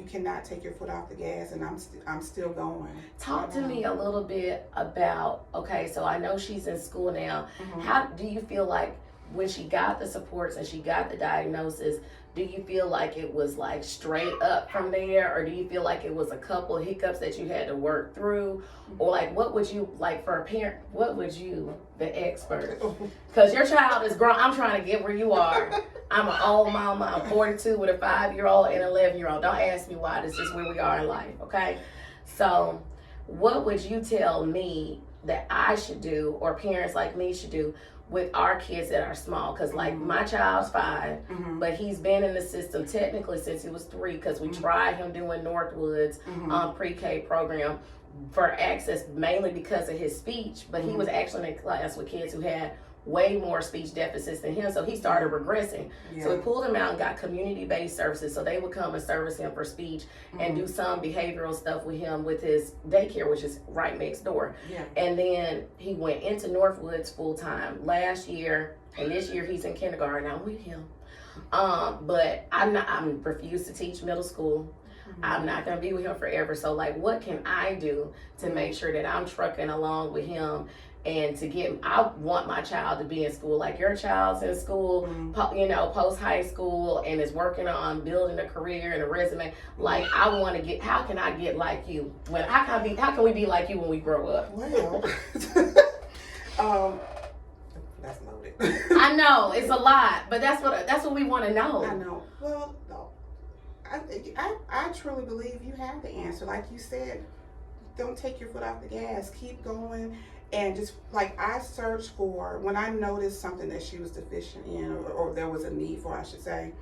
cannot take your foot off the gas, and I'm still going. Talk to me a little bit about, okay, so I know she's in school now. How do you feel like when she got the supports and she got the diagnosis, do you feel like it was like straight up from there, or do you feel like it was a couple hiccups that you had to work through? Or like, what would you, like for a parent, what would you, the expert, because your child is grown, I'm trying to get where you are. I'm an old mama, I'm 42 with a 5-year-old and an 11-year-old. Don't ask me why, this is just where we are in life, okay? So what would you tell me that I should do, or parents like me should do, with our kids that are small? Because like my child's 5, but he's been in the system technically since he was 3, because we tried him doing Northwood's pre-K program for access, mainly because of his speech, but he was actually in a class with kids who had way more speech deficits than him, so he started regressing. So we pulled him out and got community-based services, so they would come and service him for speech and do some behavioral stuff with him with his daycare, which is right next door. And then he went into Northwoods full-time last year, and this year he's in kindergarten. I'm with him, but I'm refused to teach middle school. I'm not going to be with him forever, so like, what can I do to make sure that I'm trucking along with him? And to get, I want my child to be in school like your child's in school, you know, post high school, and is working on building a career and a resume. Like, I want to get, how can I get like you? How can we be like you when we grow up? Well, that's loaded. I know it's a lot, but that's what we want to know. I know. Well, no, I truly believe you have the answer. Like you said, don't take your foot off the gas. Keep going. And just like I searched for, when I noticed something that she was deficient in, or there was a need for, I should say,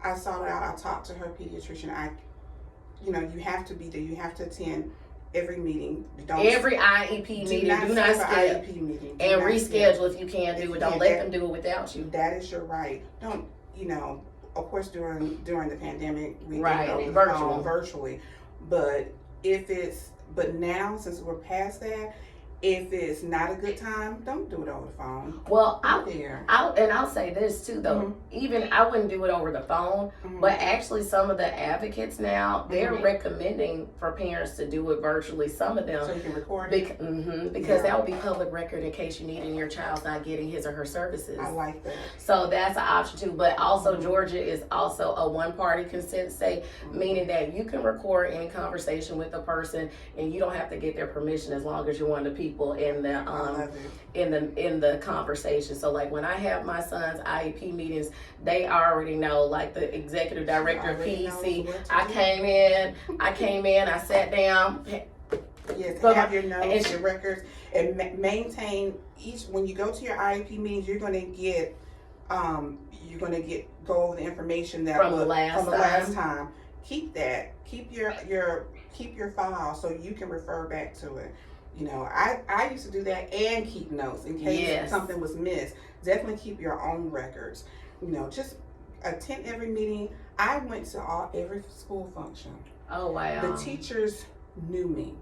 I sought it out. I talked to her pediatrician. You have to be there. You have to attend every meeting. Every IEP meeting. Do not skip. IEP meeting. And reschedule if you can't do it. Don't let them do it without you. That is your right. Don't, of course during the pandemic, we did virtually. But but now, since we're past that, if it's not a good time, don't do it over the phone. Well, I'll say this too, though. Even I wouldn't do it over the phone, but actually some of the advocates now, they're recommending for parents to do it virtually. Some of them. So you can record it? Because that would be public record in case you need it and your child's not getting his or her services. I like that. So that's an option too. But also Georgia is also a one-party consent state, meaning that you can record any conversation with a person and you don't have to get their permission as long as you're one of the people in the conversation. So like when I have my son's IEP meetings, they already know, like the executive director of PEC, I came in, I sat down. Yes, have your notes, your records, and maintain when you go to your IEP meetings, you're going to get go over the information that from the last time. Keep that. Keep your file so you can refer back to it. I used to do that and keep notes in case something was missed. Definitely keep your own records. Just attend every meeting. I went to every school function. Oh wow! The teachers knew me.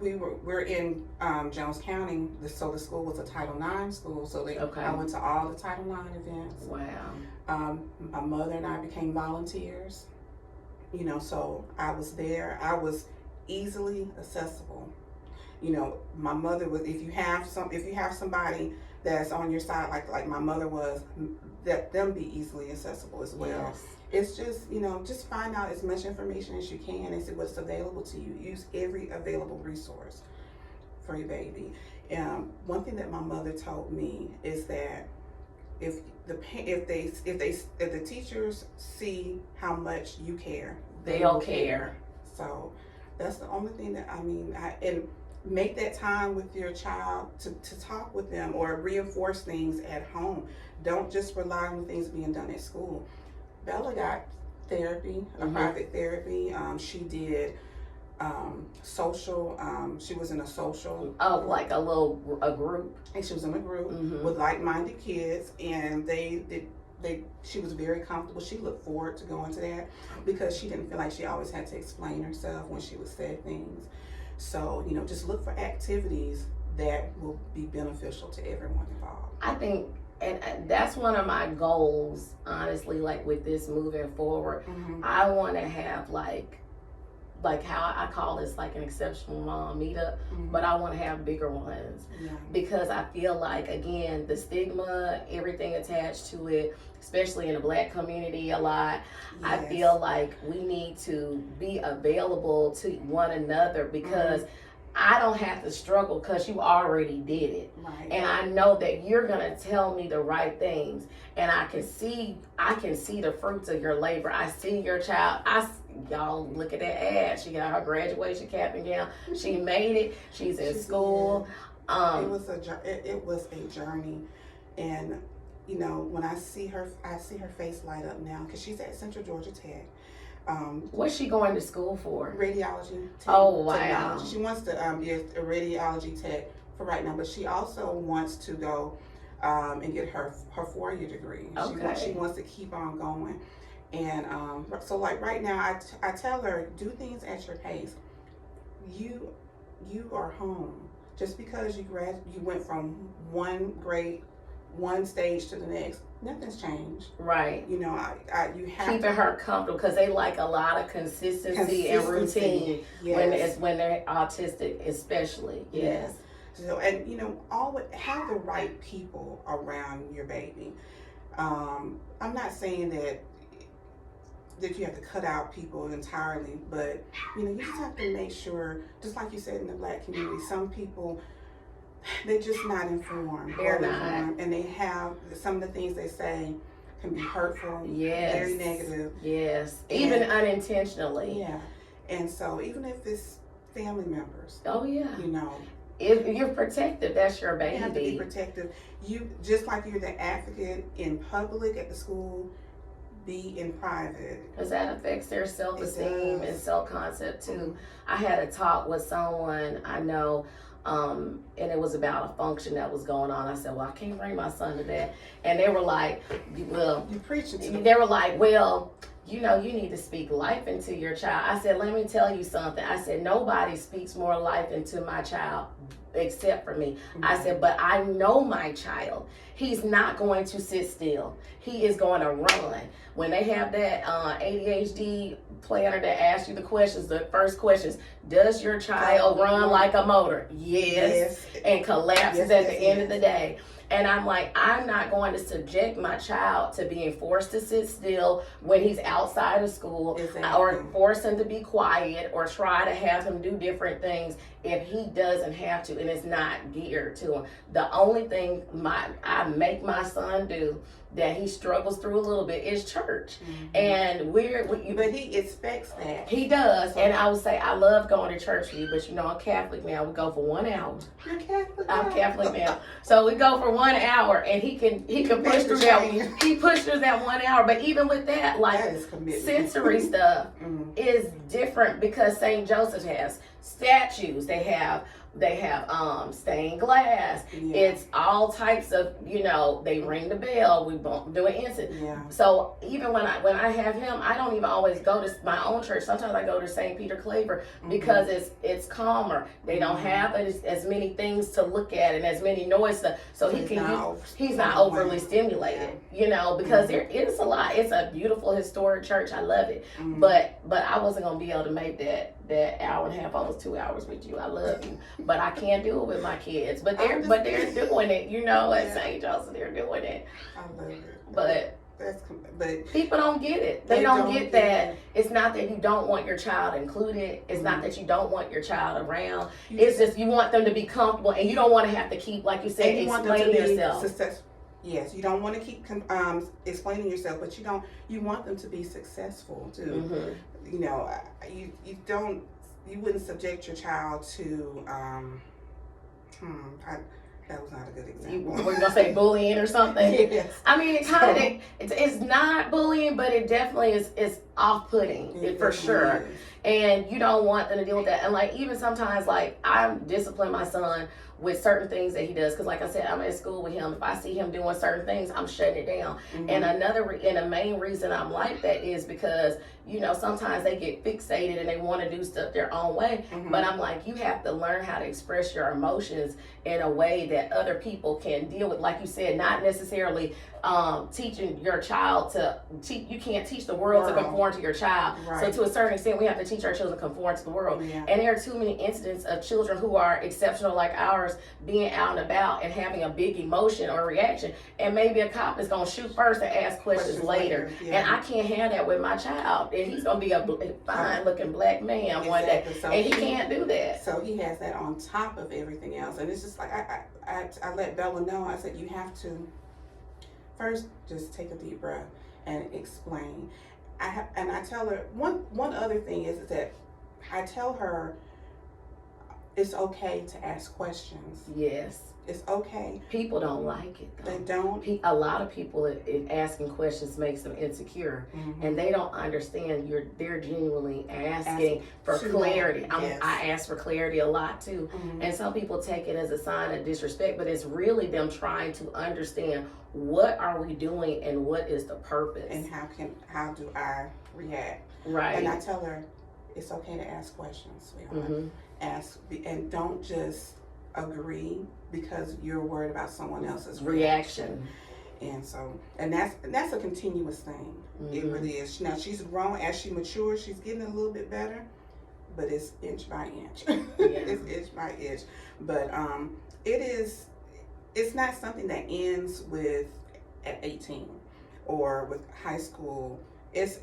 We're in Jones County, so the school was a Title IX school. So I went to all the Title IX events. Wow. My mother and I became volunteers. So I was there. I was easily accessible. My mother was, if you have somebody that's on your side like my mother was, that them be easily accessible as well. It's just just find out as much information as you can and see what's available to you. Use every available resource for your baby. One thing that my mother told me is that if the teachers see how much you care, they'll care. So that's the only thing that and make that time with your child to talk with them or reinforce things at home. Don't just rely on things being done at school. Bella got therapy, private therapy. She did social. She was in a social. Oh, like a group. And she was in a group with like-minded kids, and she was very comfortable. She looked forward to going to that because she didn't feel like she always had to explain herself when she would say things. So, just look for activities that will be beneficial to everyone involved. I think and that's one of my goals, honestly, like with this moving forward. Mm-hmm. I want to have like how I call this like an exceptional mom meetup, Mm-hmm. but I want to have bigger ones Yeah. because I feel like, again, the stigma, everything attached to it, especially in the Black community a lot, I Yes. feel like we need to be available to one another because I don't have to struggle because you already did it. Right. And I know that you're gonna tell me the right things, and I can see the fruits of your labor. I see your child. Y'all look at that ad. She got her graduation cap and gown. She made it. She's in school. It was a journey, and you know, when I see her face light up now because she's at Central Georgia Tech. What's she going to school for? Radiology. Oh, wow. Technology. She wants to be a radiology tech for right now, but she also wants to go and get her 4-year degree. Okay. She wants to keep on going. And so like right now, I tell her, do things at your pace. You are home. Just because you went from one stage to the next, nothing's changed. Right. You know, you have keeping her comfortable because they like a lot of consistency and routine. Yes. when they're autistic, especially. Yes. So, and you know, always have the right people around your baby. I'm not saying that you have to cut out people entirely, but you know, you just have to make sure, just like you said in the Black community, some people, they're just not informed. They're not. And they have some of the things they say can be hurtful, Yes. very negative. Yes. And, even unintentionally. Yeah. And so even if it's family members, Oh yeah. you know, If you're protective, that's your baby. you have to be protective. You just like you're the advocate in public at the school, be in private. Because that affects their self-esteem and self-concept too. Mhm. I had a talk with someone I know, and it was about a function that was going on. I said, well, I can't bring my son to that. And they were like, well, You preaching to them. they were like, well, you know, you need to speak life into your child. I said, let me tell you something. I said, nobody speaks more life into my child except for me. I said, but I know my child. He's not going to sit still. He is going to run. When they have that ADHD planner that asks you the questions, the first questions, does your child run like a motor? Yes. And collapses at the end of the day. And I'm like, I'm not going to subject my child to being forced to sit still when he's outside of school, or force him to be quiet, or try to have him do different things if he doesn't have to and it's not geared to him. The only thing I make my son do that he struggles through a little bit is church. And but he expects that. He does. And I would say, I love going to church with you, but you know, I'm Catholic now. We go for 1 hour. You're Catholic. I'm Catholic now. So we go for 1 hour, and he can push through that. He pushed through that 1 hour. But even with that, like, That is commitment. sensory stuff is different because St. Joseph has statues. They have stained glass. Yeah. It's all types of, you know, they ring the bell, we do an incense. Yeah. So even when I have him, I don't even always go to my own church. Sometimes I go to St. Peter Claver because it's calmer. They don't have as many things to look at and as many noise stuff. So he's not overly stimulated, you know, because there is a lot. It's a beautiful historic church. I love it. But I wasn't gonna be able to make that hour and a half, almost 2 hours with you. I love you, but I can't do it with my kids. But they're doing it, you know, at St. Joseph, they're doing it. I love it. But people don't get it. They don't get that. It's not that you don't want your child included. It's not that you don't want your child around. It's just you want them to be comfortable, and you don't want to have to keep, like you said, explaining yourself. Yes, you don't want to keep explaining yourself, but you want them to be successful too. You know, you wouldn't subject your child to that was not a good example. Were you gonna say bullying or something? Yes. I mean, it kind of it's not bullying, but it definitely is off-putting for sure. Is. And you don't want them to deal with that. And like even sometimes, like I discipline my son with certain things that he does. Because like I said, I'm at school with him. If I see him doing certain things, I'm shutting it down. And and the main reason I'm like that is because, you know, sometimes they get fixated and they want to do stuff their own way. But I'm like, you have to learn how to express your emotions in a way that other people can deal with. Like you said, not necessarily teaching your child to you can't teach the world to conform to your child. So to a certain extent, we have to teach our children to conform to the world. And there are too many incidents of children who are exceptional like ours being out and about and having a big emotion or reaction, and maybe a cop is going to shoot first and ask questions later. And I can't have that with my child, and he's going to be a fine looking black man one day, so and he can't do that. So he has that on top of everything else. And it's just like I let Bella know. I said, you have to first just take a deep breath and explain. And I tell her one other thing is that I tell her it's okay to ask questions. Yes. It's okay. People don't like it, though. They don't. A lot of people in asking questions makes them insecure, and they don't understand they're genuinely asking for clarity. I ask for clarity a lot too, and some people take it as a sign of disrespect, but it's really them trying to understand what are we doing and what is the purpose and how do I react. Right. And I tell her it's okay to ask questions, sweetheart. Ask, and don't just agree because you're worried about someone else's reaction. And so, and that's a continuous thing. It really is. Now she's grown. As she matures, she's getting a little bit better, but it's inch by inch. It's inch by inch. But it's not something that ends at 18 or with high school. It's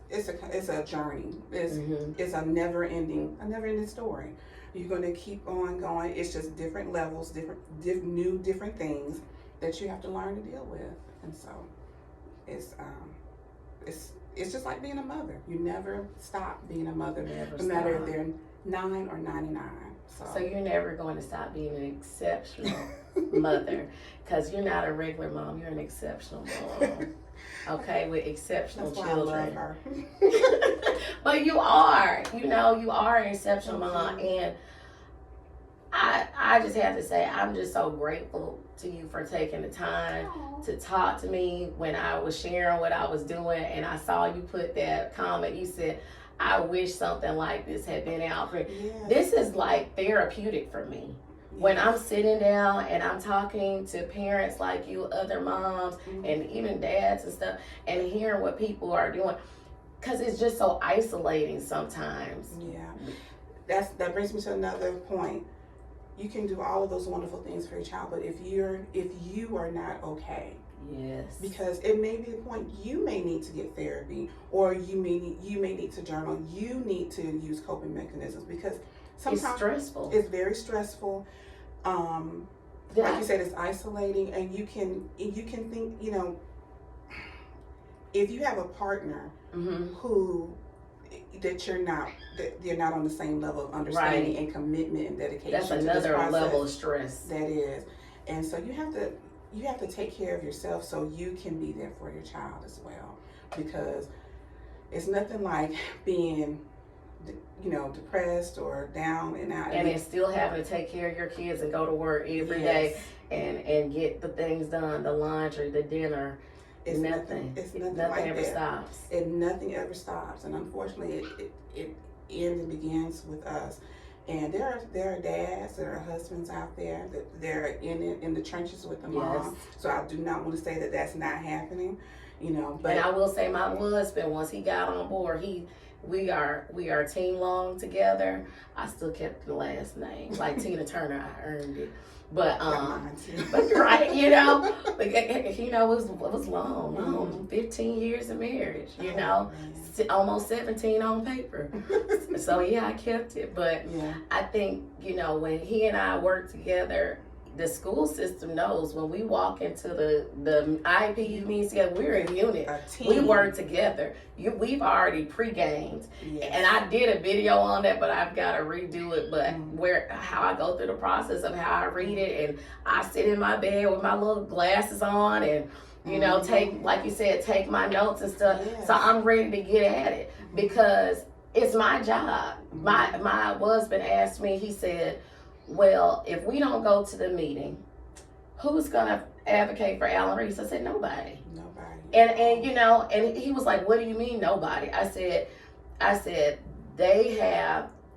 a journey. It's a never ending story. You're going to keep on going. It's just different levels, different things that you have to learn to deal with. And so it's just like being a mother. You never stop being a mother, no matter if they're 9 or 99. So you're never going to stop being an exceptional mother, because you're not a regular mom. You're an exceptional mom. Okay, with exceptional children. Why I love her. But you are, you are an exceptional mom, and I just have to say, I'm just so grateful to you for taking the time to talk to me when I was sharing what I was doing, and I saw you put that comment. You said, I wish something like this had been out for This is like therapeutic for me. When I'm sitting down and I'm talking to parents like you, other moms, and even dads and stuff, and hearing what people are doing, because it's just so isolating sometimes. Yeah, that brings me to another point. You can do all of those wonderful things for your child, but if you are not okay, because it may be the point you may need to get therapy, or you may need to journal. You need to use coping mechanisms, because sometimes it's stressful. It's very stressful. Like you said, it's isolating, and you can think, if you have a partner who they're not on the same level of understanding and commitment and dedication. That's another level of stress. That is, and so you have to take care of yourself so you can be there for your child as well, because it's nothing like being depressed or down and out, and then still having to take care of your kids and go to work every day and get the things done, the laundry, the dinner. It's nothing like ever that. Stops. Nothing ever stops, and unfortunately, it ends and begins with us. And there are dads, there are husbands out there that they're in the trenches with the mom. So I do not want to say that that's not happening, But and I will say, my husband, once he got on board, we are Team Long together. I still kept the last name, like Tina Turner. I earned it. But right, it was long, 15 years of marriage, almost 17 on paper. So I kept it. But I think, when he and I work together, the school system knows when we walk into the IEP meetings together, we're a unit. We work together. We've already pre-gamed. And I did a video on that, but I've got to redo it. But how I go through the process of how I read it, and I sit in my bed with my little glasses on and, take, like you said, take my notes and stuff. So I'm ready to get at it, because it's my job. My husband asked me, he said, well, if we don't go to the meeting, who's gonna advocate for Alan Reese? I said, nobody. And you know, and he was like, what do you mean nobody? I said,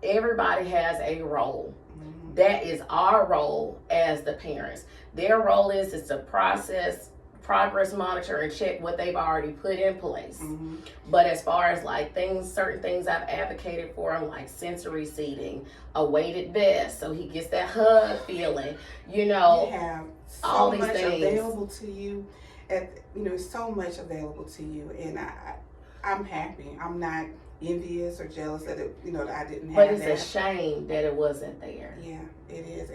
everybody has a role. Mm-hmm. That is our role as the parents. Their role is to progress monitor and check what they've already put in place. Mm-hmm. But as far as like certain things I've advocated for him, like sensory seating, a weighted vest, so he gets that hug feeling, you know, you have so all these much things available to you. So much available to you, and I'm happy. I'm not envious or jealous that that I didn't have. But it's a shame that it wasn't there. Yeah, it is,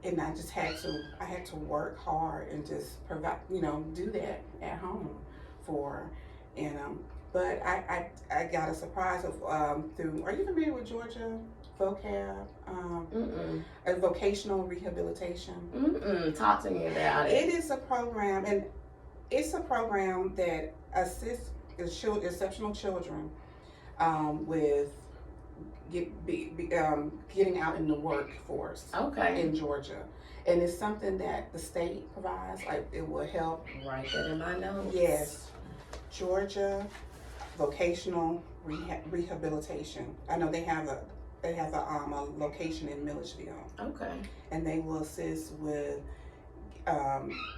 and I just had to work hard and just provide, do that at home but I got a surprise through. Are you familiar with Georgia vocab? A vocational rehabilitation. Talk to me about it. It is a program, and it's a program that assists exceptional children with getting out in the workforce. Okay. In Georgia, and it's something that the state provides. Like, it will help. Right there in my notes. Yes, Georgia vocational rehabilitation. I know they have a location in Milledgeville. Okay. And they will assist with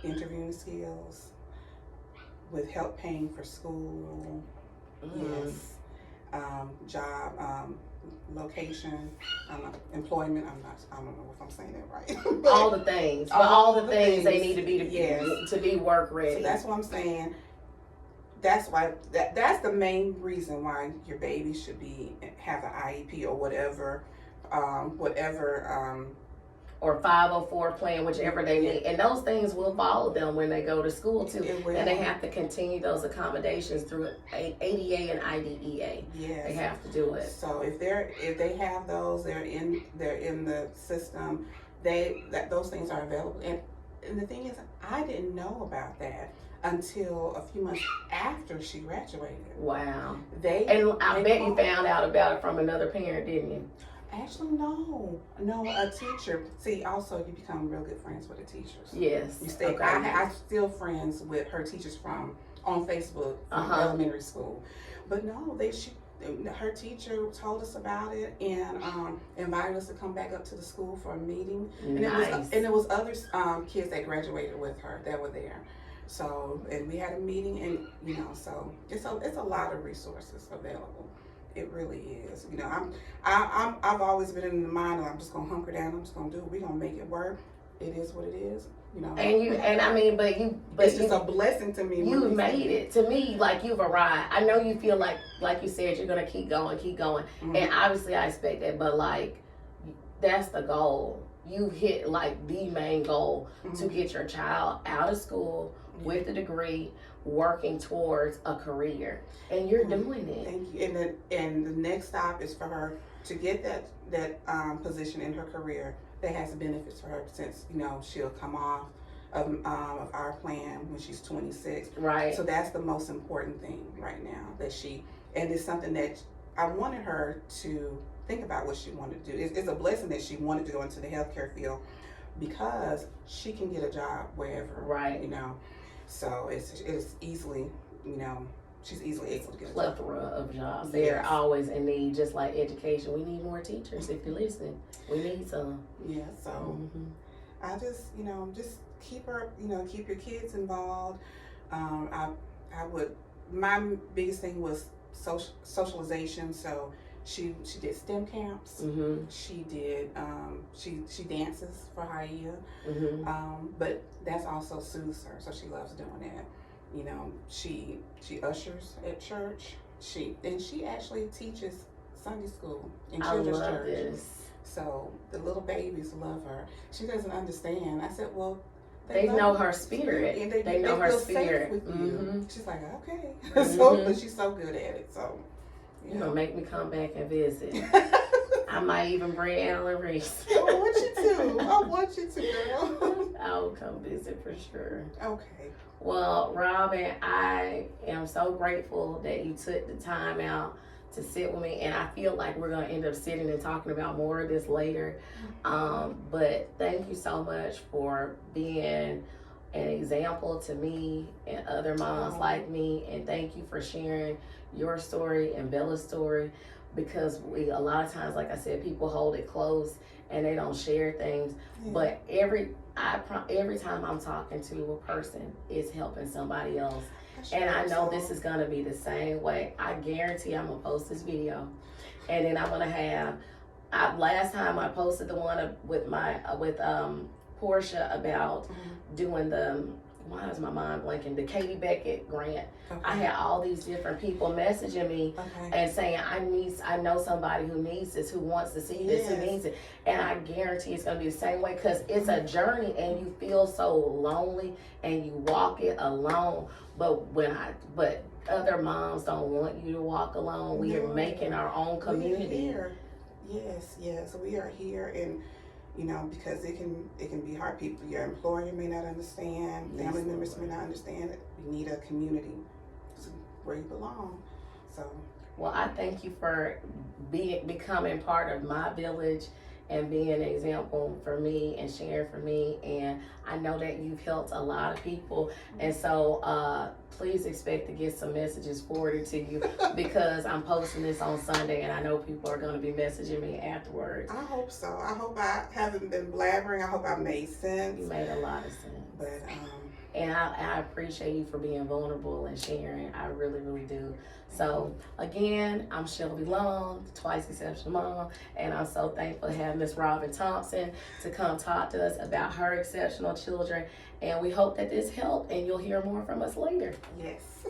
interviewing skills, with help paying for school. Yes. Job, location, employment. I don't know if I'm saying that right. all the things. All the things they need to be to be work ready. So that's what I'm saying. That's why that's the main reason why your baby should have an IEP or whatever or 504 plan, whichever they need. And those things will follow them when they go to school too. And they have to continue those accommodations through ADA and IDEA. Yes. They have to do it. So if they have those, they're in the system, those things are available. And the thing is, I didn't know about that until a few months after she graduated. Wow. I bet you found out about it from another parent, didn't you? Actually, no, a teacher. See, also you become real good friends with the teachers. Yes. You stay. Okay. I'm still friends with her teachers on Facebook from elementary school. But no, her teacher told us about it and invited us to come back up to the school for a meeting. Nice. And it was other kids that graduated with her that were there. So, and we had a meeting, and so it's a lot of resources available. It really is. I've always been in the mind of, I'm just gonna hunker down. I'm just gonna do it. We're gonna make it work. It is what it is. But it's just a blessing to me. You've made it. To me, like, you've arrived. I know you feel like you said, you're gonna keep going, mm-hmm. And obviously I expect that, but like, that's the goal. You hit like the main goal, mm-hmm. to get your child out of school with a degree, working towards a career, and you're doing it. Thank you. And the next stop is for her to get that position in her career that has benefits for her, since she'll come off of our plan when she's 26. Right. So that's the most important thing right now, and it's something that I wanted her to think about what she wanted to do. It's a blessing that she wanted to go into the healthcare field, because she can get a job wherever. Right. So it's easily, she's easily able to get a plethora of jobs. They're always in need, just like education. We need more teachers. If you're listening, we need some. Yeah. So I just, just keep your kids involved. My biggest thing was socialization. So she did STEM camps. Mm-hmm. She did. She dances for Haia. Mm-hmm. But that's also soothes her, so she loves doing that. She ushers at church. She actually teaches Sunday school in children's church. This. So the little babies love her. She doesn't understand. I said, well, they know her spirit. And they know her spirit. With mm-hmm. you. She's like, okay. But she's so good at it. So. You're gonna make me come back and visit. I might even bring Alan Reese. I want you to, girl. I'll come visit for sure. Okay. Well, Robin, I am so grateful that you took the time out to sit with me, and I feel like we're gonna end up sitting and talking about more of this later. But thank you so much for being an example to me and other moms like me, and thank you for sharing your story and Bella's story, because a lot of times, like I said, people hold it close and they don't share things. But every time I'm talking to a person, it's helping somebody else. And I know this is gonna be the same way. I guarantee I'm gonna post this video, and then I'm gonna have. Last time I posted the one with Portia about doing the. Why is my mind blanking? The Katie Beckett grant. Okay. I had all these different people messaging me and saying, I know somebody who needs this, who wants to see this, who needs it. And I guarantee it's going to be the same way, because it's a journey and you feel so lonely and you walk it alone. But other moms don't want you to walk alone. We are making our own community. Yes, we are here, and because it can be hard. Your employer may not understand, family members may not understand it. You need a community where you belong. So, well, I thank you for becoming part of my village and being an example for me and sharing for me. And I know that you've helped a lot of people. And so please expect to get some messages forwarded to you, because I'm posting this on Sunday and I know people are going to be messaging me afterwards. I hope so. I hope I haven't been blabbering. I hope I made sense. You made a lot of sense. But and I appreciate you for being vulnerable and sharing. I really, really do. So again, I'm Shelby Long, twice exceptional mom, and I'm so thankful to have Miss Robin Thompson to come talk to us about her exceptional children. And we hope that this helped, and you'll hear more from us later. Yes.